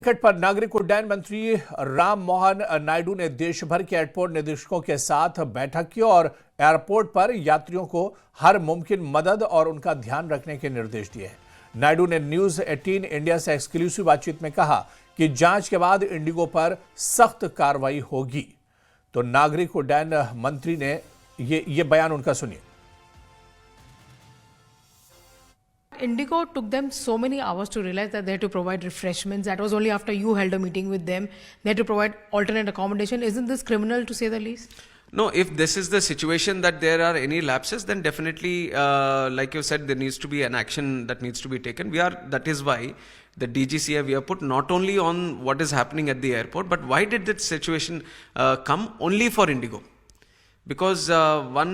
Ticket पर नागरिक उड्डयन मंत्री राम मोहन नायडू ने देश भर के एयरपोर्ट निदेशकों के साथ बैठक की और एयरपोर्ट पर यात्रियों को हर मुमकिन मदद और उनका ध्यान रखने के निर्देश दिए। नायडू ने न्यूज़ 18 इंडिया से एक्सक्लूसिव बातचीत में कहा कि जांच के बाद इंडिगो पर सख्त कार्रवाई होगी। तो नागरिक उड्डयन मंत्री ने ये बयान उनका सुनिए। Indigo took them so many hours to realize that they had to provide refreshments. That was only after you held a meeting with them. They had to provide alternate accommodation. Isn't this criminal, to say the least? No, if this is the situation that there are any lapses, then definitely, like you said, there needs to be an action that needs to be taken. That is why the DGCA we have put not only on what is happening at the airport, but why did that situation come only for Indigo? Because one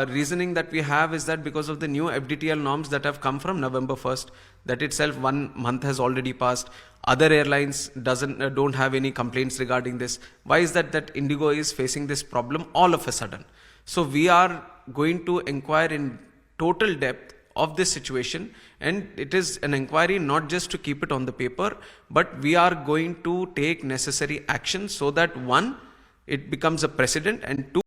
reasoning that we have is that because of the new FDTL norms that have come from November 1st, that itself 1 month has already passed. Other airlines don't have any complaints regarding this. Why is that Indigo is facing this problem all of a sudden? So we are going to inquire in total depth of this situation, and it is an inquiry not just to keep it on the paper, but we are going to take necessary action so that one, it becomes a precedent, and two,